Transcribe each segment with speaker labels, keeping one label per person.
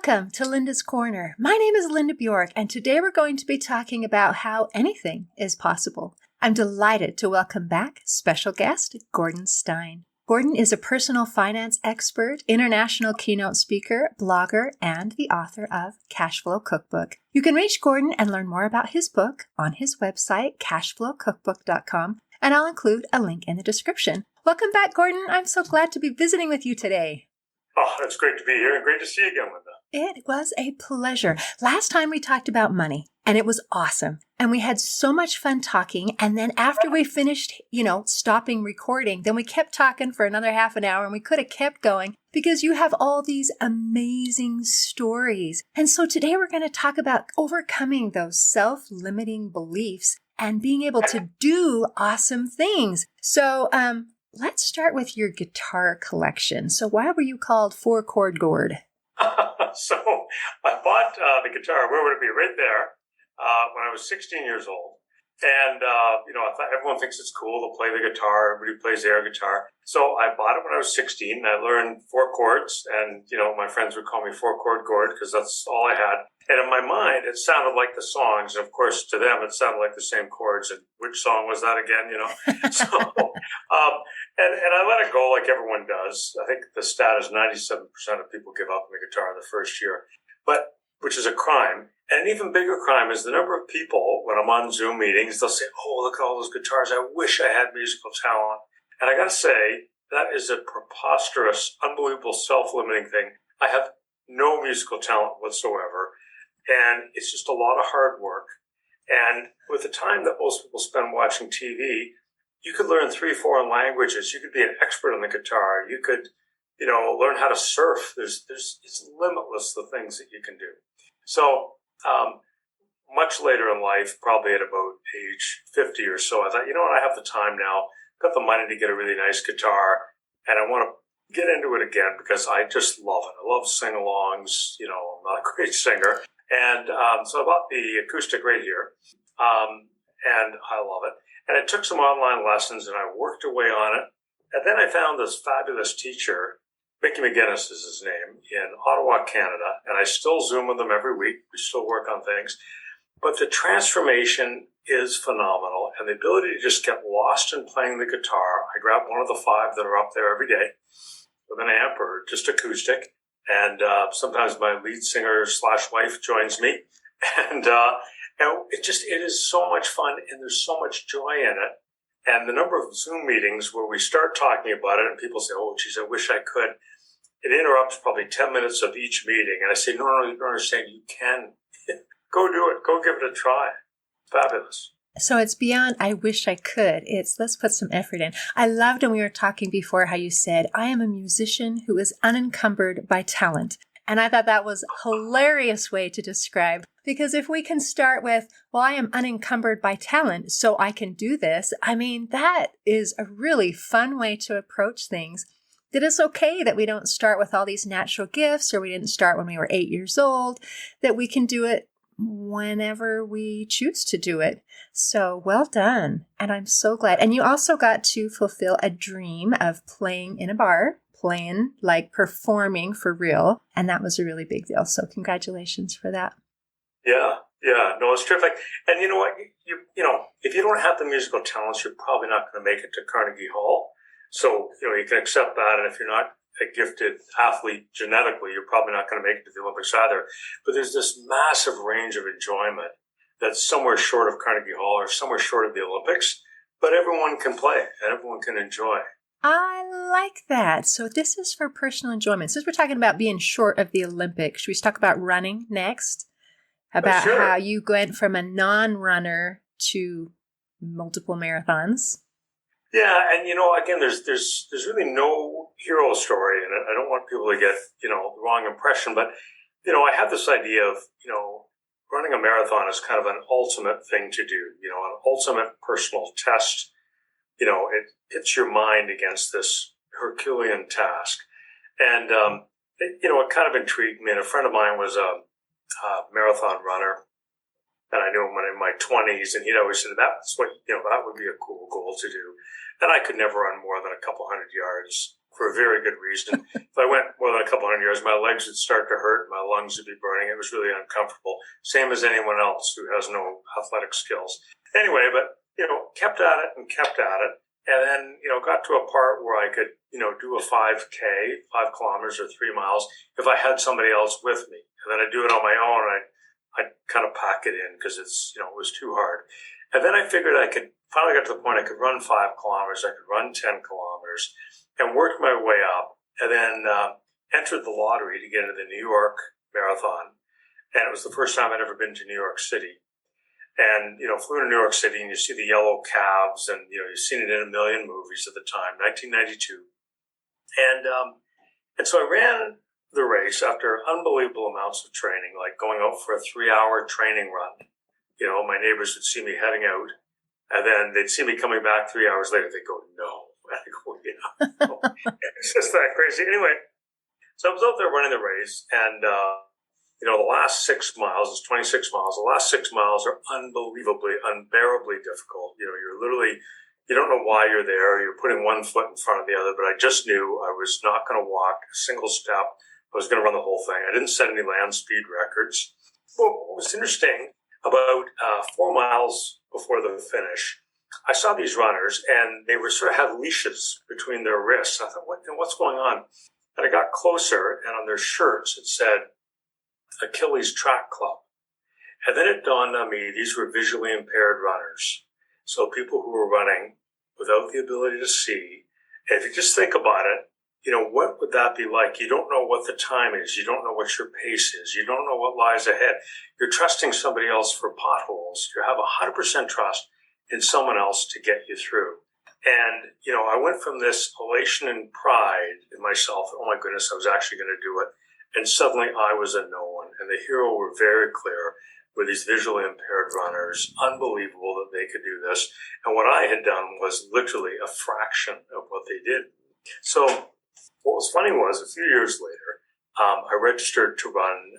Speaker 1: Welcome to Linda's Corner. My name is Linda Bjork, and today we're going to be talking about how anything is possible. I'm delighted to welcome back special guest, Gordon Stein. Gordon is a personal finance expert, international keynote speaker, blogger, and the author of Cashflow Cookbook. You can reach Gordon and learn more about his book on his website, cashflowcookbook.com, and I'll include a link in the description. Welcome back, Gordon. I'm so glad to be visiting with you today.
Speaker 2: Oh, it's great to be here and great to see you again, Linda.
Speaker 1: It was a pleasure. Last time we talked about money, and it was awesome. And we had so much fun talking. And then after we finished, stopping recording, then we kept talking for another half an hour, and we could have kept going because you have all these amazing stories. And so today we're going to talk about overcoming those self-limiting beliefs and being able to do awesome things. So, let's start with your guitar collection. So why were you called 4-chord Gord?
Speaker 2: So I bought the guitar, where would it be? Right there, when I was 16 years old. And, I thought everyone thinks it's cool to play the guitar. Everybody plays the air guitar. So I bought it when I was 16. I learned 4 chords. And, my friends would call me 4-chord Gord because that's all I had. And in my mind, it sounded like the songs. And of course, to them, it sounded like the same chords. And which song was that again, So, and I let it go like everyone does. I think the stat is 97% of people give up on the guitar in the first year, which is a crime. And an even bigger crime is the number of people, when I'm on Zoom meetings, they'll say, oh, look at all those guitars. I wish I had musical talent. And I got to say, that is a preposterous, unbelievable, self-limiting thing. I have no musical talent whatsoever. And it's just a lot of hard work. And with the time that most people spend watching TV, you could learn 3 foreign languages. You could be an expert on the guitar. You could, learn how to surf. It's limitless, the things that you can do. So, much later in life, probably at about age 50 or so, I thought, I have the time now. Got the money to get a really nice guitar, and I want to get into it again because I just love it. I love sing-alongs. I'm not a great singer. And so I bought the acoustic right here, and I love it. And I took some online lessons, and I worked away on it. And then I found this fabulous teacher, Mickey McGinnis is his name, in Ottawa, Canada. And I still Zoom with him every week. We still work on things. But the transformation is phenomenal. And the ability to just get lost in playing the guitar. I grab one of the 5 that are up there every day with an amp or just acoustic. And sometimes my lead singer / wife joins me. And it is so much fun, and there's so much joy in it. And the number of Zoom meetings where we start talking about it and people say, oh, geez, I wish I could. It interrupts probably 10 minutes of each meeting. And I say, no, you don't understand. You can. Go do it. Go give it a try. Fabulous.
Speaker 1: So it's beyond, I wish I could. It's, let's put some effort in. I loved when we were talking before how you said, I am a musician who is unencumbered by talent. And I thought that was a hilarious way to describe, because if we can start with, well, I am unencumbered by talent, so I can do this. I mean, that is a really fun way to approach things. That it's okay that we don't start with all these natural gifts, or we didn't start when we were 8 years old, that we can do it whenever we choose to do it. So well done. And I'm so glad. And you also got to fulfill a dream of playing in a bar, playing, like performing for real. And that was a really big deal. So congratulations for that.
Speaker 2: Yeah. No, it's terrific. And you know what? If you don't have the musical talents, you're probably not going to make it to Carnegie Hall. So, you can accept that. And if you're not a gifted athlete genetically, you're probably not going to make it to the Olympics either. But there's this massive range of enjoyment that's somewhere short of Carnegie Hall or somewhere short of the Olympics. But everyone can play and everyone can enjoy.
Speaker 1: I like that. So this is for personal enjoyment. Since we're talking about being short of the Olympics, should we talk about running next? About
Speaker 2: Sure.
Speaker 1: How you went from a non-runner to multiple marathons?
Speaker 2: Yeah, and again, there's really no hero story, and I don't want people to get the wrong impression, but I have this idea of running a marathon is kind of an ultimate thing to do, an ultimate personal test. It hits your mind against this Herculean task, and it kind of intrigued me. And a friend of mine was a marathon runner, and I knew him when in my 20s, and he'd always said that's what that would be a cool goal to do. And I could never run more than a couple hundred yards for a very good reason. If I went more than a couple hundred yards, my legs would start to hurt, my lungs would be burning. It was really uncomfortable. Same as anyone else who has no athletic skills. Anyway, but, kept at it and kept at it. And then, got to a part where I could, do a 5K, 5 kilometers or 3 miles if I had somebody else with me. And then I'd do it on my own. I'd kind of pack it in because it was too hard. And then I figured finally got to the point I could run 5 kilometers, I could run 10 kilometers, and worked my way up. And then entered the lottery to get into the New York Marathon. And it was the first time I'd ever been to New York City. And, flew to New York City, and you see the yellow cabs, and, you've seen it in a million movies at the time, 1992. And so I ran the race after unbelievable amounts of training, like going out for a 3-hour training run. My neighbors would see me heading out, and then they'd see me coming back 3 hours later. They'd go, no. And I go, yeah. It's just that crazy. Anyway, so I was out there running the race, and, the last 6 miles is 26 miles. The last 6 miles are unbelievably, unbearably difficult. You're literally, you don't know why you're there. You're putting one foot in front of the other, but I just knew I was not going to walk a single step. I was going to run the whole thing. I didn't set any land speed records. Well, what was interesting, about 4 miles before the finish, I saw these runners, and they were sort of had leashes between their wrists. I thought, what's going on? And I got closer, and on their shirts it said Achilles Track Club. And then it dawned on me, these were visually impaired runners. So people who were running without the ability to see. And if you just think about it, what would that be like? You don't know what the time is. You don't know what your pace is. You don't know what lies ahead. You're trusting somebody else for potholes. You have 100% trust in someone else to get you through. And, I went from this elation and pride in myself. Oh my goodness, I was actually going to do it. And suddenly I was a no one. And the hero were very clear, were these visually impaired runners. Unbelievable that they could do this. And what I had done was literally a fraction of what they did. So what was funny was a few years later, I registered to run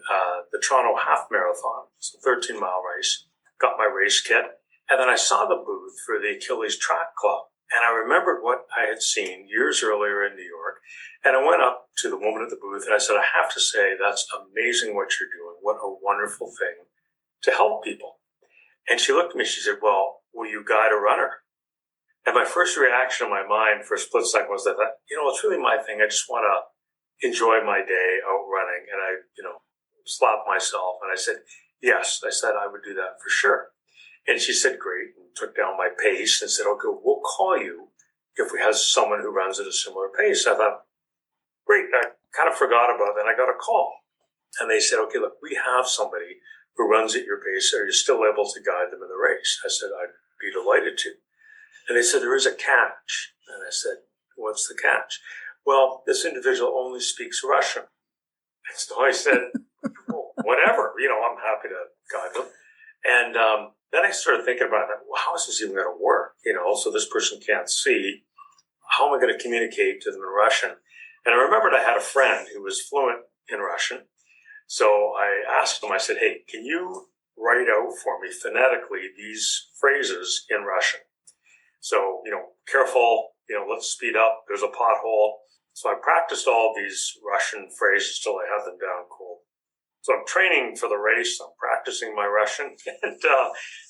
Speaker 2: the Toronto Half Marathon. It's a 13-mile race. Got my race kit. And then I saw the booth for the Achilles Track Club. And I remembered what I had seen years earlier in New York. And I went up to the woman at the booth and I said, I have to say, that's amazing what you're doing. What a wonderful thing to help people. And she looked at me, she said, well, will you guide a runner? And my first reaction in my mind for a split second was that, it's really my thing. I just want to enjoy my day out running. And I, slapped myself and I said, yes, I said I would do that for sure. And she said, great, and took down my pace and said, okay, we'll call you if we have someone who runs at a similar pace. I thought, great, I kind of forgot about that. I got a call. And they said, okay, look, we have somebody who runs at your pace. Are you still able to guide them in the race? I said, I'd be delighted to. And they said, there is a catch. And I said, what's the catch? Well, this individual only speaks Russian. And so I said, well, whatever, I'm happy to guide them. And then I started thinking about it. Well, how is this even going to work? So this person can't see. How am I going to communicate to them in Russian? And I remembered I had a friend who was fluent in Russian. So I asked him, I said, hey, can you write out for me phonetically these phrases in Russian? So, careful, let's speed up. There's a pothole. So I practiced all these Russian phrases till I had them down cool. So I'm training for the race. I'm practicing my Russian. And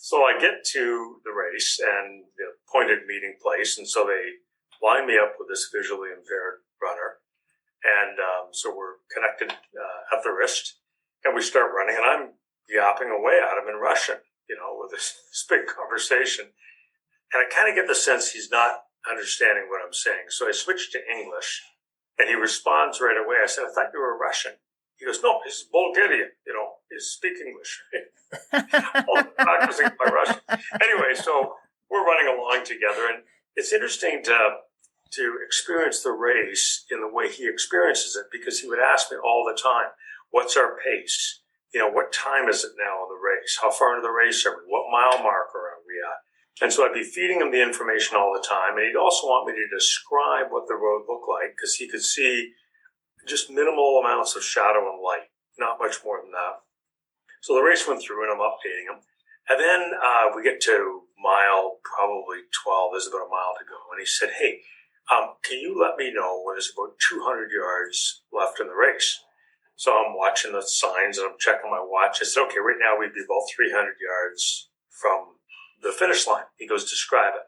Speaker 2: so I get to the race and the appointed meeting place. And so they line me up with this visually impaired runner. And so we're connected at the wrist. And we start running. And I'm yapping away at him in Russian, with this big conversation. And I kind of get the sense he's not understanding what I'm saying. So I switch to English. And he responds right away. I said, I thought you were Russian. He goes, no, this is Bulgarian, he speak English. Practicing my Russian. Anyway, so we're running along together, and it's interesting to experience the race in the way he experiences it, because he would ask me all the time, what's our pace? What time is it now in the race? How far into the race are we? What mile marker are we at? And so I'd be feeding him the information all the time, and he'd also want me to describe what the road looked like, because he could see just minimal amounts of shadow and light, not much more than that. So the race went through, and I'm updating him. And then we get to mile probably 12. There's about a mile to go. And he said, hey, Can you let me know when there's about 200 yards left in the race? So I'm watching the signs and I'm checking my watch. I said, okay, right now we'd be about 300 yards from the finish line. He goes, describe it.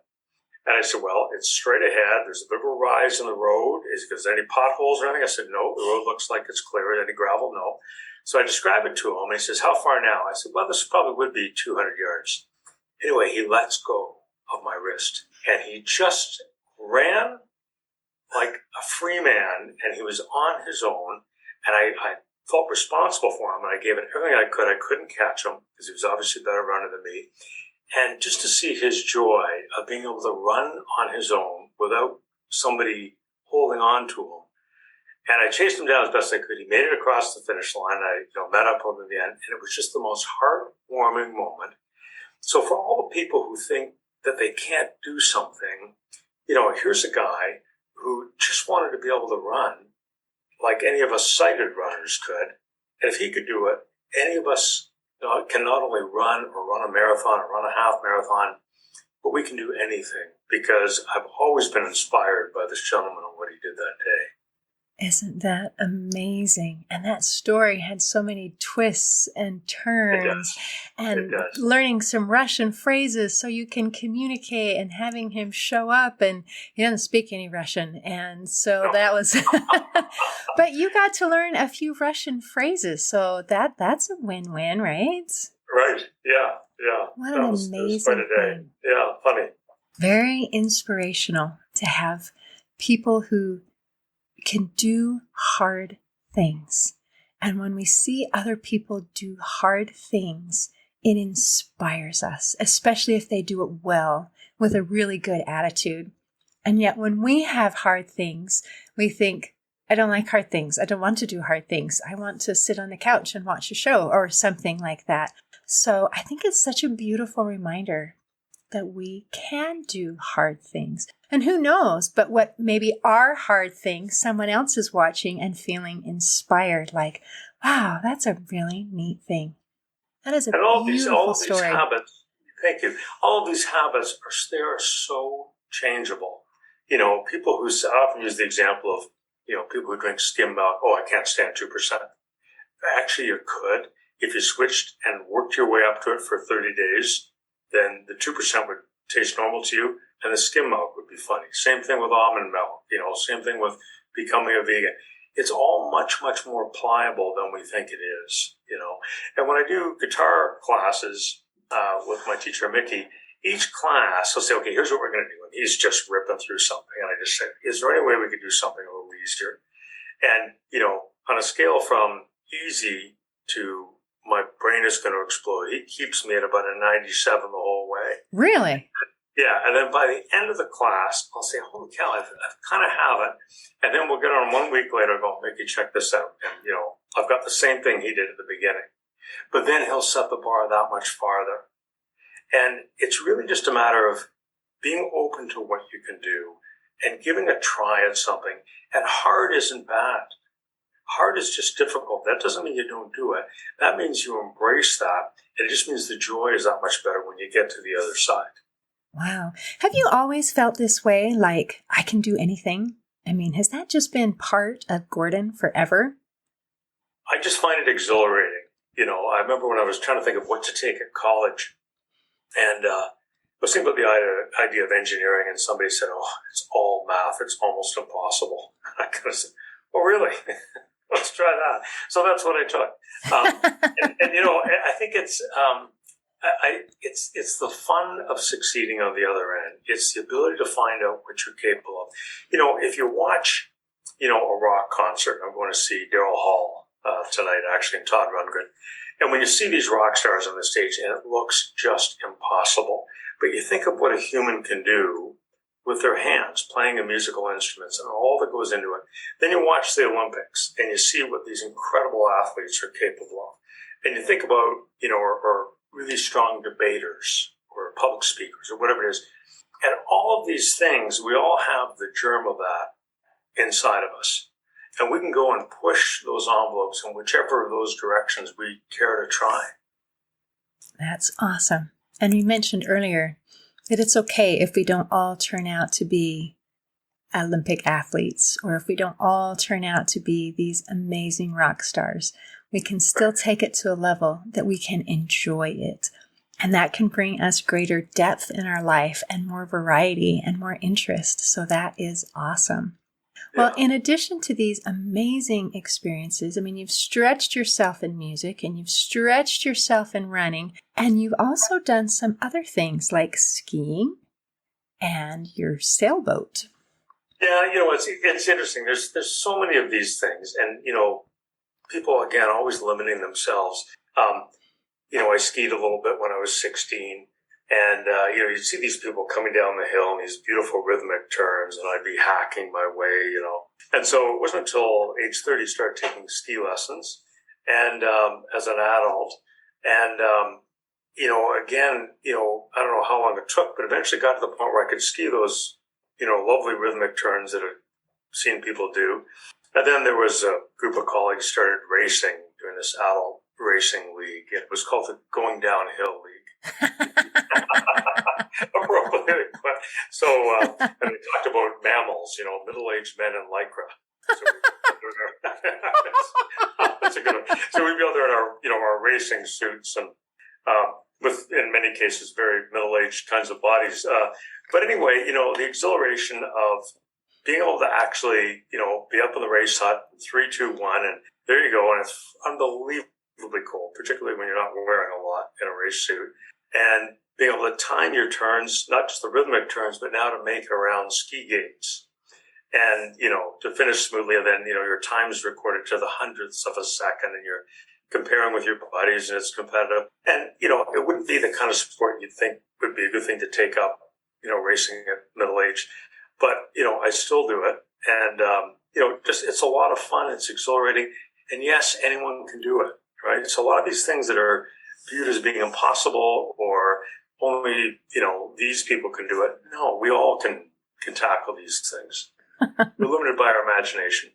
Speaker 2: And I said, well, it's straight ahead. There's a bit of a rise in the road. Is there any potholes or anything? I said, no, the road looks like it's clear. Any gravel? No. So I describe it to him. And he says, how far now? I said, well, this probably would be 200 yards. Anyway, he lets go of my wrist. And he just ran like a free man. And he was on his own. And I felt responsible for him. And I gave it everything I could. I couldn't catch him because he was obviously a better runner than me. And just to see his joy of being able to run on his own without somebody holding on to him. And I chased him down as best I could. He made it across the finish line. I met up with him at the end. And it was just the most heartwarming moment. So for all the people who think that they can't do something, here's a guy who just wanted to be able to run like any of us sighted runners could. And if he could do it, any of us can not only run a marathon or run a half marathon, but we can do anything because I've always been inspired by this gentleman and what he did that day.
Speaker 1: Isn't that amazing? And that story had so many twists and turns and learning some Russian phrases so you can communicate and having him show up, and he doesn't speak any Russian. And so that was, but you got to learn a few Russian phrases. So that's a win-win, right?
Speaker 2: Right. Yeah.
Speaker 1: What an amazing thing.
Speaker 2: Yeah. Funny.
Speaker 1: Very inspirational to have people who can do hard things. And when we see other people do hard things, it inspires us, especially if they do it well with a really good attitude. And yet when we have hard things, we think, I don't like hard things. I don't want to do hard things. I want to sit on the couch and watch a show or something like that. So I think it's such a beautiful reminder that we can do hard things. And who knows, but what maybe are hard things, someone else is watching and feeling inspired, like, wow, that's a really neat thing. That is a beautiful story.
Speaker 2: These habits, thank you. All of these habits, they are so changeable. People who often use the example of, people who drink skim milk, I can't stand 2%. Actually, you could. If you switched and worked your way up to it for 30 days, then the 2% would taste normal to you, and the skim milk would be funny. Same thing with almond milk, same thing with becoming a vegan. It's all much, much more pliable than we think it is, And when I do guitar classes with my teacher, Mickey, each class, I'll say, okay, here's what we're going to do. And he's just ripping through something. And I just say, is there any way we could do something a little easier? And, on a scale from easy to my brain is going to explode, he keeps me at about a 97 the whole way.
Speaker 1: Really?
Speaker 2: Yeah. And then by the end of the class, I'll say, holy cow, I've kind of have it. And then we'll get on 1 week later and go, Mickey, check this out. And, I've got the same thing he did at the beginning. But then he'll set the bar that much farther. And it's really just a matter of being open to what you can do and giving a try at something. And hard isn't bad. Hard is just difficult. That doesn't mean you don't do it. That means you embrace that. And it just means the joy is that much better when you get to the other side.
Speaker 1: Wow. Have you always felt this way, like I can do anything? I mean, has that just been part of Gordon forever?
Speaker 2: I just find it exhilarating. I remember when I was trying to think of what to take at college, and I was thinking about the idea of engineering, and somebody said, it's all math. It's almost impossible. I kind of said, oh, really? Let's try that. So that's what I took. I think it's the fun of succeeding on the other end. It's the ability to find out what you're capable of. If you watch, a rock concert, I'm going to see Daryl Hall tonight, actually, and Todd Rundgren. And when you see these rock stars on the stage, and it looks just impossible, but you think of what a human can do with their hands, playing the musical instruments and all that goes into it. Then you watch the Olympics and you see what these incredible athletes are capable of. And you think about, or really strong debaters or public speakers or whatever it is. And all of these things, we all have the germ of that inside of us. And we can go and push those envelopes in whichever of those directions we care to try.
Speaker 1: That's awesome. And you mentioned earlier that it's okay if we don't all turn out to be Olympic athletes, or if we don't all turn out to be these amazing rock stars, we can still take it to a level that we can enjoy it. And that can bring us greater depth in our life and more variety and more interest. So that is awesome. Well, in addition to these amazing experiences, I mean, you've stretched yourself in music and you've stretched yourself in running, and you've also done some other things like skiing and your sailboat.
Speaker 2: Yeah, it's interesting. There's so many of these things, and people again always limiting themselves. I skied a little bit when I was 16, and you'd see these people coming down the hill in these beautiful rhythmic turns, and I'd be hacking my way, And so it wasn't until age 30 I started taking ski lessons, and as an adult, and again, I don't know how long it took, but eventually got to the point where I could ski those lovely rhythmic turns that I've seen people do. And then there was a group of colleagues started racing, doing this adult racing league. It was called the Going Downhill League. So, and they talked about mammals, middle-aged men in Lycra. That's a good one. So we'd be out there in our racing suits and with, in many cases, very middle-aged kinds of bodies. But anyway, the exhilaration of being able to actually, be up in the race hut, 3, 2, 1, and there you go. And it's unbelievably cool, particularly when you're not wearing a lot in a race suit. And being able to time your turns, not just the rhythmic turns, but now to make around ski gates. And, to finish smoothly, and then, your time is recorded to the hundredths of a second, and you're comparing with your buddies, and it's competitive. And, it wouldn't be the kind of sport you'd think would be a good thing to take up, racing at middle age. But, I still do it. And, it's a lot of fun. It's exhilarating. And yes, anyone can do it, right? So a lot of these things that are viewed as being impossible or only, these people can do it. No, we all can tackle these things. We're limited by our imagination.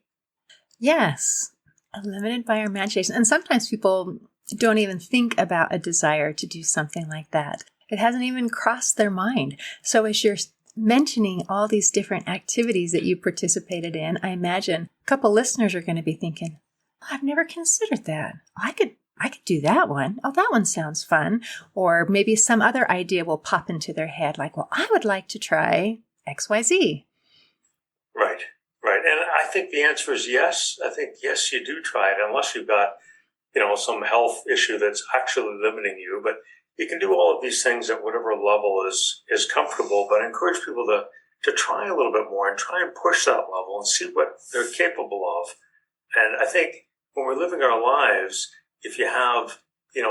Speaker 1: Yes, limited by our imagination. And sometimes people don't even think about a desire to do something like that. It hasn't even crossed their mind. So as you're mentioning all these different activities that you participated in, I imagine a couple listeners are going to be thinking, I've never considered that. I could do that one. Oh, that one sounds fun. Or maybe some other idea will pop into their head like, well, I would like to try XYZ. Right.
Speaker 2: And I think the answer is yes. I think, yes, you do try it, unless you've got, some health issue that's actually limiting you. But you can do all of these things at whatever level is comfortable, but I encourage people to try a little bit more and try and push that level and see what they're capable of. And I think when we're living our lives, if you have,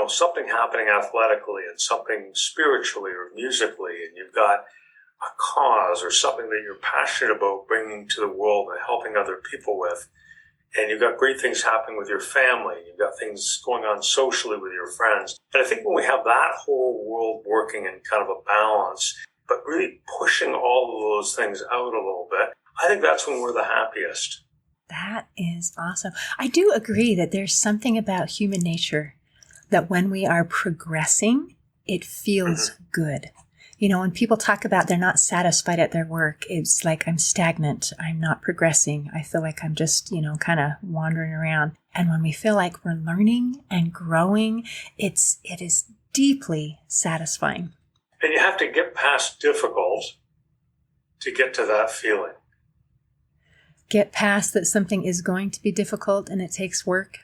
Speaker 2: something happening athletically and something spiritually or musically, and you've got a cause or something that you're passionate about bringing to the world and helping other people with, and you've got great things happening with your family, you've got things going on socially with your friends. And I think when we have that whole world working in kind of a balance, but really pushing all of those things out a little bit, I think that's when we're the happiest.
Speaker 1: That is awesome. I do agree that there's something about human nature that when we are progressing, it feels good. When people talk about they're not satisfied at their work, it's like I'm stagnant. I'm not progressing. I feel like I'm just, kind of wandering around. And when we feel like we're learning and growing, it is deeply satisfying.
Speaker 2: And you have to get past difficult to get to that feeling.
Speaker 1: Get past that something is going to be difficult and it takes work?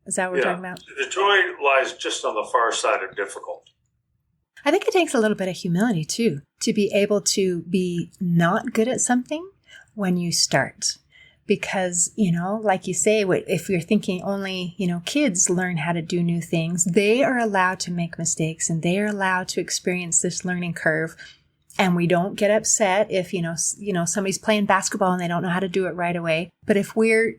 Speaker 1: Is that what we're talking about?
Speaker 2: The joy lies just on the far side of difficult.
Speaker 1: I think it takes a little bit of humility, too, to be able to be not good at something when you start. Because, like you say, if you're thinking only, kids learn how to do new things, they are allowed to make mistakes and they are allowed to experience this learning curve. And we don't get upset if, somebody's playing basketball and they don't know how to do it right away. But if we're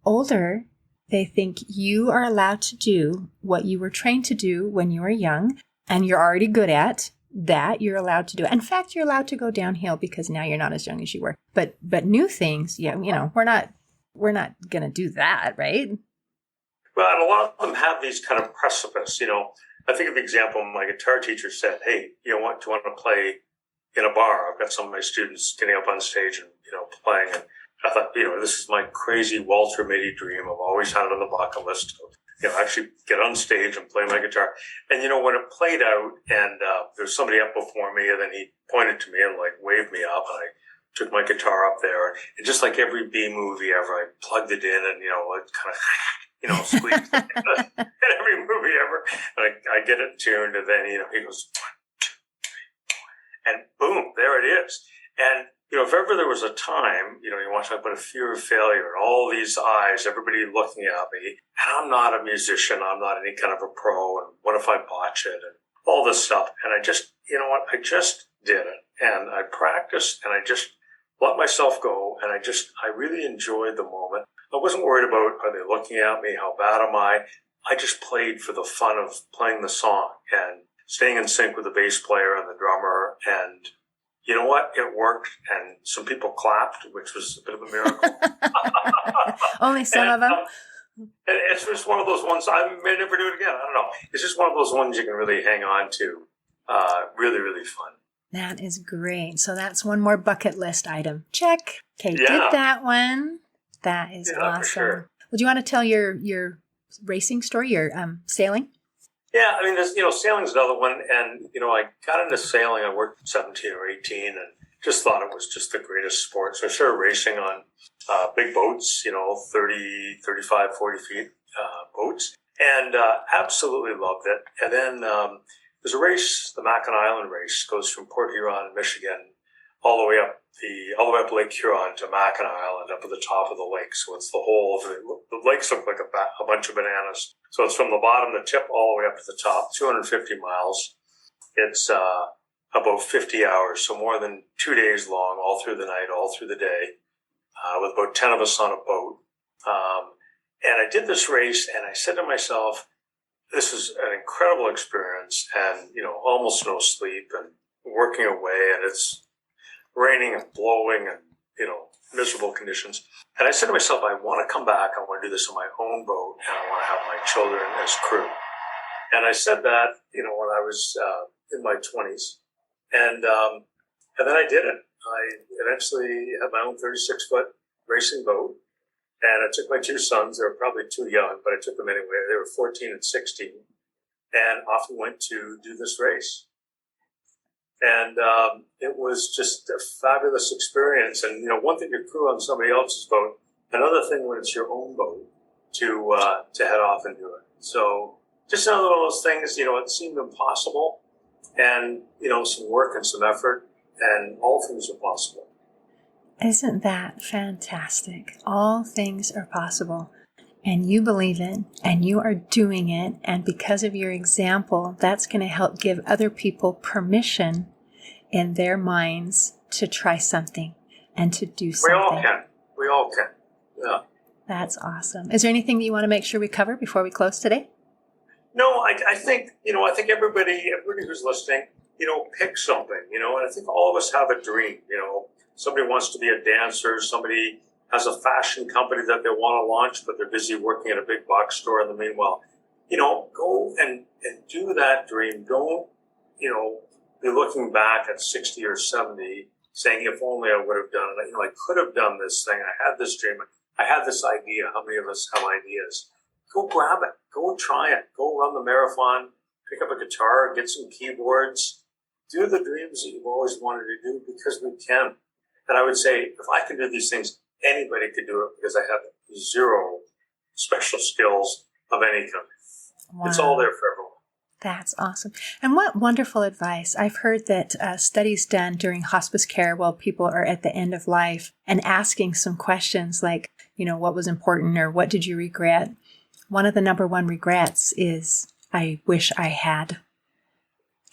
Speaker 1: older, they think you are allowed to do what you were trained to do when you were young. And you're already good at that, you're allowed to do it. In fact, you're allowed to go downhill because now you're not as young as you were. But new things, we're not going to do that, right?
Speaker 2: Well, and a lot of them have these kind of precipice. I think of the example my guitar teacher said, "Hey, do you want to play in a bar?" I've got some of my students getting up on stage and playing. And I thought, this is my crazy Walter Mitty dream. I've always had it on the bucket list to, actually get on stage and play my guitar. And, when it played out and there was somebody up before me, and then he pointed to me and waved me up, and I took my guitar up there. And just like every B movie ever, I plugged it in and, it kind of, squeezed in every movie ever. And I get it tuned, and then, he goes, 1, 2, 3, 4, and boom, there it is. And, if ever there was a time, you want to talk about a fear of failure, and all these eyes, everybody looking at me, and I'm not a musician, I'm not any kind of a pro, and what if I botch it, and all this stuff. And I just, I just did it. And I practiced, and I just let myself go, and I really enjoyed the moment. I wasn't worried about, are they looking at me, how bad am I? I just played for the fun of playing the song and staying in sync with the bass player and the drummer, and you know what? It worked, and some people clapped, which was a bit of a miracle.
Speaker 1: Only some of them.
Speaker 2: It's just one of those ones. I may never do it again. I don't know. It's just one of those ones you can really hang on to. Really, really fun.
Speaker 1: That is great. So that's one more bucket list item. Check. Okay,
Speaker 2: Yeah.
Speaker 1: did that one. That is awesome.
Speaker 2: For sure.
Speaker 1: Well, do you want to tell your racing story, your sailing?
Speaker 2: Yeah, I mean, sailing's another one, and I got into sailing. I worked 17 or 18, and just thought it was just the greatest sport. So I started racing on big boats, 30, 35, 40 feet boats, and absolutely loved it. And then there's a race, the Mackinac Island race, goes from Port Huron, Michigan, all the way up Lake Huron to Mackinac Island, up at the top of the lake. So it's the whole of the lakes look like a bunch of bananas. So it's from the bottom, the tip, all the way up to the top, 250 miles. It's about 50 hours, so more than 2 days long, all through the night, all through the day, with about 10 of us on a boat. And I did this race, and I said to myself, this is an incredible experience, and, almost no sleep, and working away, and it's raining and blowing and, miserable conditions. And I said to myself, I want to come back. I want to do this on my own boat, and I want to have my children as crew. And I said that, when I was in my 20s. And then I did it. I eventually had my own 36-foot racing boat. And I took my 2 sons. They were probably too young, but I took them anyway. They were 14 and 16. And off we went to do this race. And it was just a fabulous experience. And, one thing to crew on somebody else's boat, another thing when it's your own boat to head off and do it. So just another one of those things, it seemed impossible. And, some work and some effort, and all things are possible.
Speaker 1: Isn't that fantastic? All things are possible. And you believe it, and you are doing it, and because of your example, that's going to help give other people permission in their minds to try something and to do something.
Speaker 2: We all can. Yeah.
Speaker 1: That's awesome. Is there anything that you want to make sure we cover before we close today?
Speaker 2: No, I think, everybody who's listening, pick something, and I think all of us have a dream, somebody wants to be a dancer, somebody has a fashion company that they want to launch, but they're busy working at a big box store in the meanwhile. Go and do that dream. Don't, be looking back at 60 or 70 saying, if only I would have done it. I could have done this thing. I had this dream. I had this idea. How many of us have ideas? Go grab it. Go try it. Go run the marathon. Pick up a guitar. Get some keyboards. Do the dreams that you've always wanted to do, because we can. And I would say, if I can do these things, anybody could do it, because I have zero special skills of any kind. Wow. It's all there for everyone.
Speaker 1: That's awesome. And what wonderful advice. I've heard that studies done during hospice care while people are at the end of life and asking some questions like, what was important or what did you regret? One of the number one regrets is, I wish I had.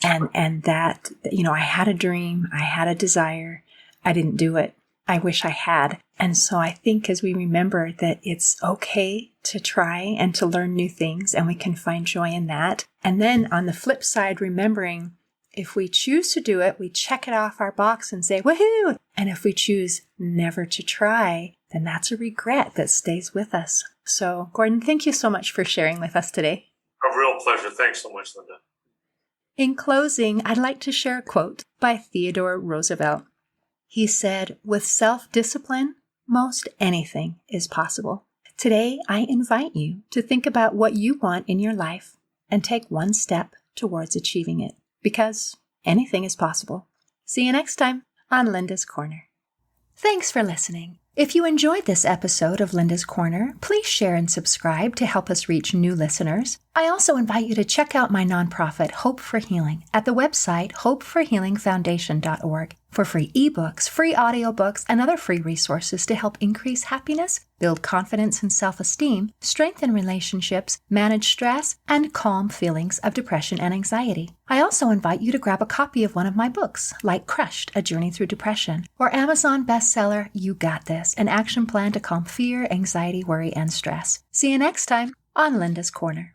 Speaker 1: And that, I had a dream, I had a desire, I didn't do it. I wish I had. And so I think as we remember that it's okay to try and to learn new things, and we can find joy in that. And then on the flip side, remembering if we choose to do it, we check it off our box and say, woohoo! And if we choose never to try, then that's a regret that stays with us. So, Gordon, thank you so much for sharing with us today.
Speaker 2: A real pleasure. Thanks so much, Linda.
Speaker 1: In closing, I'd like to share a quote by Theodore Roosevelt. He said, with self-discipline, most anything is possible. Today, I invite you to think about what you want in your life and take one step towards achieving it, because anything is possible. See you next time on Linda's Corner. Thanks for listening. If you enjoyed this episode of Linda's Corner, please share and subscribe to help us reach new listeners. I also invite you to check out my nonprofit, Hope for Healing, at the website hopeforhealingfoundation.org for free ebooks, free audiobooks, and other free resources to help increase happiness, build confidence and self-esteem, strengthen relationships, manage stress, and calm feelings of depression and anxiety. I also invite you to grab a copy of one of my books, like Crushed, A Journey Through Depression, or Amazon bestseller, You Got This, an action plan to calm fear, anxiety, worry, and stress. See you next time on Linda's Corner.